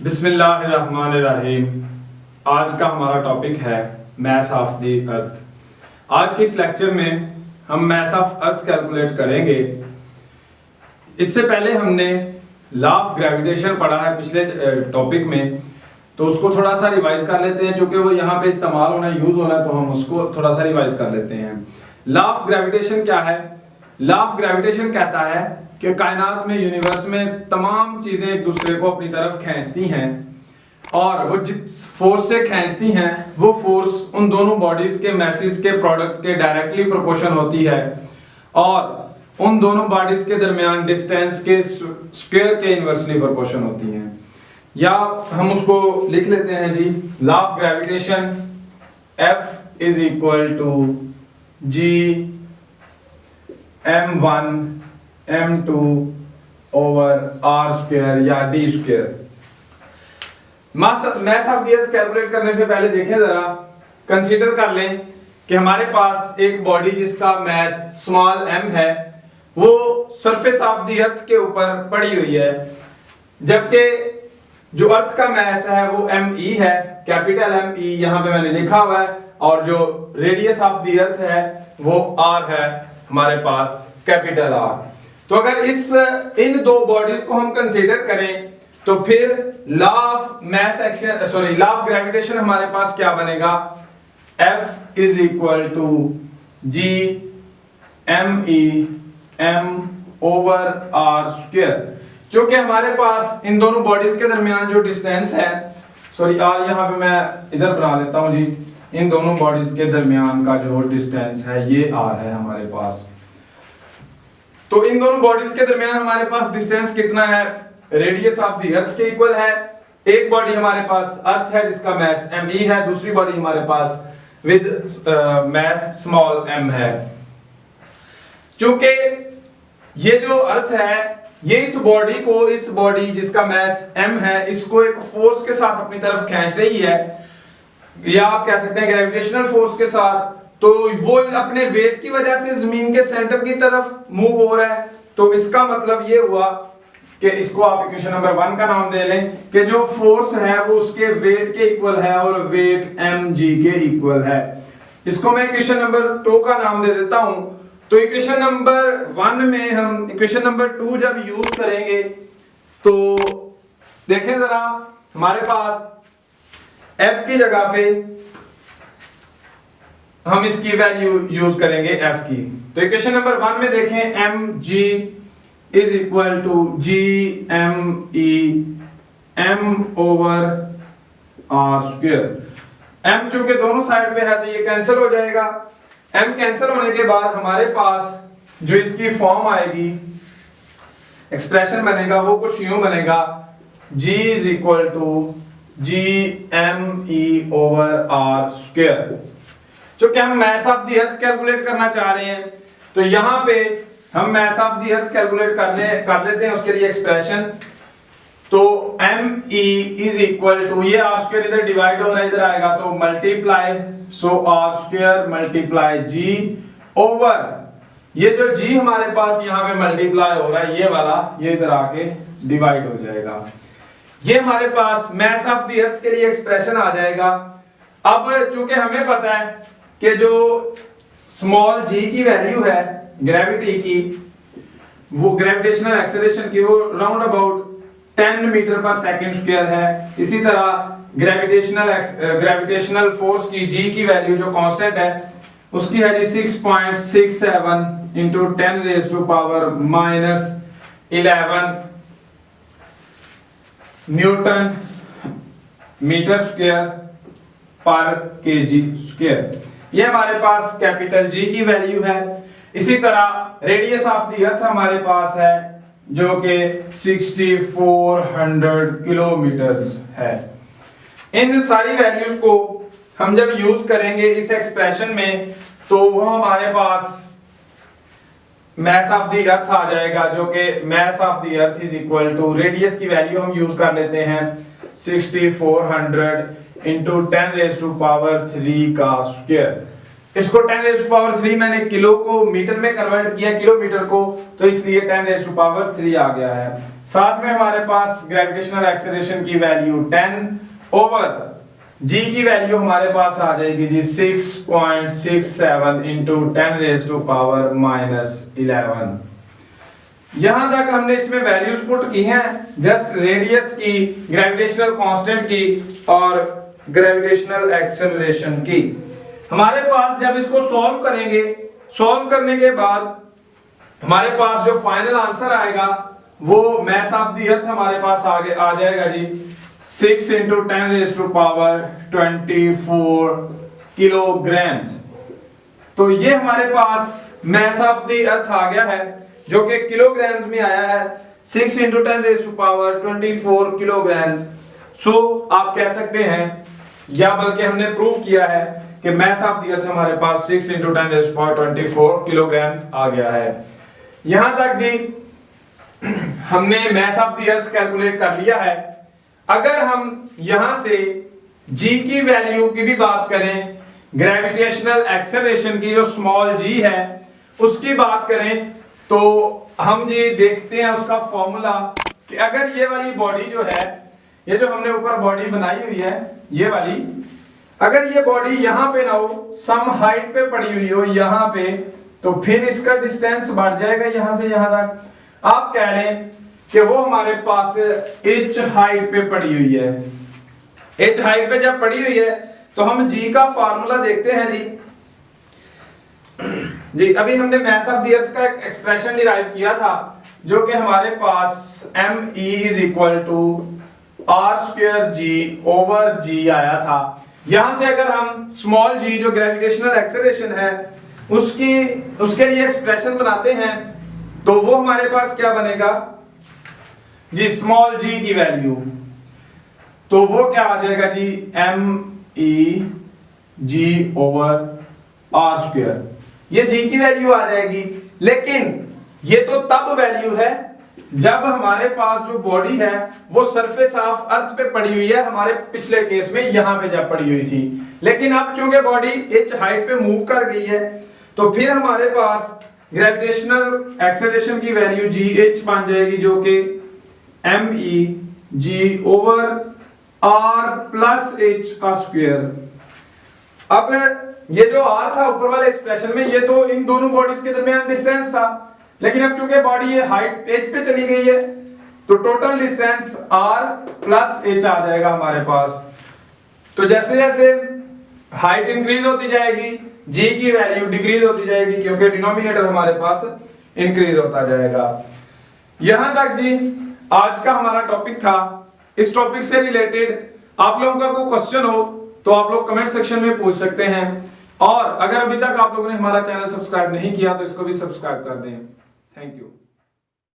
बिस्मिल्लाहिर्रहमानिर्रहीम। आज का हमारा टॉपिक है मैथ ऑफ द अर्थ। आज के इस लेक्चर में हम मैथ ऑफ अर्थ कैलकुलेट करेंगे। इससे पहले हमने लॉ ऑफ ग्रेविटेशन पढ़ा है पिछले टॉपिक में, तो उसको थोड़ा सा रिवाइज कर लेते हैं। चूंकि वो यहाँ पे इस्तेमाल होना यूज होना है तो हम उसको थोड़ा सा रिवाइज कर लेते हैं। लॉ ऑफ ग्रेविटेशन क्या है? लॉ ऑफ ग्रेविटेशन कहता है कि कायनात में, यूनिवर्स में तमाम चीजें एक दूसरे को अपनी तरफ खींचती हैं, और वो जिस फोर्स से खींचती हैं वो फोर्स उन दोनों बॉडीज के मैसेज के प्रोडक्ट के डायरेक्टली प्रोपोर्शन होती है, और उन दोनों बॉडीज के दरमियान डिस्टेंस के स्क्वायर के इनवर्सली प्रोपोर्शन होती हैं। या हम उसको लिख लेते हैं जी, law of gravitation F is equal to G m1 m2 over r square या d square. Mass of the earth calculate करने से पहले देखें जरा, कंसीडर कर लें कि हमारे पास एक बॉडी जिसका मास स्मॉल m है वो सरफेस ऑफ द अर्थ के ऊपर पड़ी हुई है, जबकि जो अर्थ का मास है वो me है, कैपिटल me यहां पे मैंने लिखा हुआ है, और जो रेडियस ऑफ द अर्थ है वो r है हमारे पास, कैपिटल R। तो अगर इन दो बॉडीज को हम कंसीडर करें तो फिर लॉ ऑफ ग्रेविटेशन हमारे पास क्या बनेगा? F is equal to G me m over r square. क्योंकि हमारे पास इन दोनों बॉडीज के दरमियान जो डिस्टेंस है, r यहाँ पे मैं इधर बना देता हूं जी, इन दोनों बॉडीज के दरमियान का जो डिस्टेंस है ये r है हमारे पास। तो इन दोनों बॉडीज के दरमियान हमारे पास डिस्टेंस कितना है? रेडियस ऑफ द अर्थ के इक्वल है। एक बॉडी हमारे पास अर्थ है जिसका मास me है, दूसरी बॉडी हमारे पास विद मास स्मॉल m है। क्योंकि ये जो अर्थ है ये इस बॉडी जिसका मास m है इसको एक फोर्स के साथ अपनी तरफ खींच रही है, या आप कह सकते हैं ग्रेविटेशनल फोर्स के साथ। तो वो अपने वेट की वजह से जमीन के सेंटर की तरफ मूव हो रहा है। तो इसका मतलब ये हुआ कि इसको आप इक्वेशन नंबर 1 का नाम दे लें कि जो फोर्स है वो उसके वेट के इक्वल है और वेट mg के इक्वल है। इसको मैं इक्वेशन नंबर 2 का नाम दे देता हूं। तो इक्वेशन नंबर 1 में हम इक्वेशन नंबर 2 जब यूज करेंगे तो देखें जरा, हमारे पास f की जगह पे हम इसकी वैल्यू यूज करेंगे f की। तो इक्वेशन नंबर 1 में देखें mg is equal to G me m over r square. m चूंकि दोनों साइड पे है तो ये कैंसिल हो जाएगा। m कैंसिल होने के बाद हमारे पास जो इसकी फॉर्म आएगी, एक्सप्रेशन बनेगा, वो कुछ यूं बनेगा, G is equal to G me over r square. क्योंकि हम mass of the earth calculate करना चाह रहे हैं तो यहां पे हम mass of the earth calculate कर लेते हैं उसके लिए एक्सप्रेशन। तो me इज इक्वल टू, ये r स्क्वायर इधर डिवाइड हो रहा है, इधर आएगा तो multiply, so r square multiply g over, ये जो g हमारे पास यहाँ पे मल्टीप्लाई हो रहा है ये वाला, ये इधर आके डिवाइड हो जाएगा। ये हमारे पास मास ऑफ द अर्थ के लिए एक्सप्रेशन आ जाएगा। अब चूंकि हमें पता है कि जो स्मॉल g की वैल्यू है ग्रेविटी की, वो ग्रेविटेशनल एक्सेलरेशन की, वो round about 10 metre per second square है। इसी तरह ग्रेविटेशनल फोर्स की g की वैल्यू जो कांस्टेंट है उसकी है G 6.67 into 10 raise to power minus 11 newton metre square per KG square. ये हमारे पास कैपिटल G की वैल्यू है। इसी तरह रेडियस ऑफ द अर्थ हमारे पास है जो कि 6400 किलोमीटर है। इन सारी वैल्यूज को हम जब यूज करेंगे इस एक्सप्रेशन में तो वो हमारे पास मास ऑफ द अर्थ आ जाएगा, जो कि mass of the earth is equal to, radius की वैल्यू हम यूज कर लेते हैं 6400 इंटू 10 रेज टू पावर 3 का स्क्वायर। इसको 10⁻³ मैंने किलो को मीटर में कन्वर्ट किया, किलोमीटर को, तो इसलिए 10⁻³ आ गया है। साथ में हमारे पास ग्रेविटेशनल एक्सेलरेशन की वैल्यू 10/g की वैल्यू हमारे पास आ जाएगी जी 6.67 × 10⁻⁻11। यहां तक हमने इसमें वैल्यूज पुट की हैं, जस्ट रेडियस की, ग्रेविटेशनल कांस्टेंट की और ग्रेविटेशनल एक्सेलरेशन की। हमारे पास जब इसको सॉल्व करेंगे, सॉल्व करने के बाद हमारे पास जो फाइनल आंसर आएगा वो मास ऑफ द अर्थ हमारे पास आगे आ जाएगा जी 6 × 10⁻24 किलोग्राम्स। तो ये हमारे पास मास ऑफ द अर्थ आ गया है जो कि किलोग्राम्स में आया है, 6 × 10⁻24 किलोग्राम्स। सो आप कह सकते हैं, या बल्कि हमने प्रूव किया है कि मास ऑफ द अर्थ हमारे पास 6 × 10⁻24 किलोग्राम्स आ गया है। यहां तक जी हमने मास ऑफ द अर्थ कैलकुलेट कर लिया है। अगर हम यहां से g की वैल्यू की भी बात करें, ग्रेविटेशनल एक्सेलरेशन की जो स्मॉल g है उसकी बात करें, तो हम जी देखते हैं उसका फॉर्मूला कि अगर ये वाली बॉडी जो है, ये जो हमने ऊपर बॉडी बनाई हुई है ये वाली, अगर ये बॉडी यहां पे ना हो, सम हाइट पे पड़ी हुई हो यहां पे, तो फिर इसका डिस्टेंस बढ़ जाएगा यहां से यहां तक। आप कह लें कि वो हमारे पास h हाइट पे पड़ी हुई है। h हाइट पे जब पड़ी हुई है तो हम g का फार्मूला देखते हैं जी अभी हमने मास ऑफ द अर्थ का एक एक्सप्रेशन डिराइव किया था जो कि हमारे पास me = r²g/g आया था। यहां से अगर हम स्मॉल g जो ग्रेविटेशनल एक्सेलरेशन है उसके लिए एक्सप्रेशन बनाते हैं तो वो हमारे पास क्या बनेगा जी, स्मॉल g की वैल्यू, तो वो क्या आ जाएगा जी meg/r²। ये g की वैल्यू आ जाएगी। लेकिन ये तो तब वैल्यू है जब हमारे पास जो बॉडी है वो सरफेस ऑफ अर्थ पे पड़ी हुई है, हमारे पिछले केस में यहां पे जब पड़ी हुई थी। लेकिन अब चूंकि बॉडी h हाइट पे मूव कर गई है तो फिर हमारे पास ग्रेविटेशनल एक्सेलरेशन की वैल्यू gh बन जाएगी जो कि meg/r+h²। अब ये जो r था ऊपर वाले एक्सप्रेशन में, ये तो इन दोनों बॉडीज के दरमियान डिस्टेंस था, लेकिन अब चूंकि बॉडी ये हाइट h पे चली गई है तो टोटल डिस्टेंस r+h आ जाएगा हमारे पास। तो जैसे जैसे हाइट इंक्रीज होती जाएगी g की वैल्यू डिक्रीज होती जाएगी क्योंकि डिनोमिनेटर हमारे पास इंक्रीज होता जाएगा। यहां तक जी आज का हमारा टॉपिक था। इस टॉपिक से रिलेटेड आप लोगों का कोई क्वेश्चन हो तो आप लोग कमेंट सेक्शन में पूछ सकते हैं, और अगर अभी तक आप लोगों ने हमारा चैनल सब्सक्राइब नहीं किया तो इसको भी सब्सक्राइब कर दें। Thank you.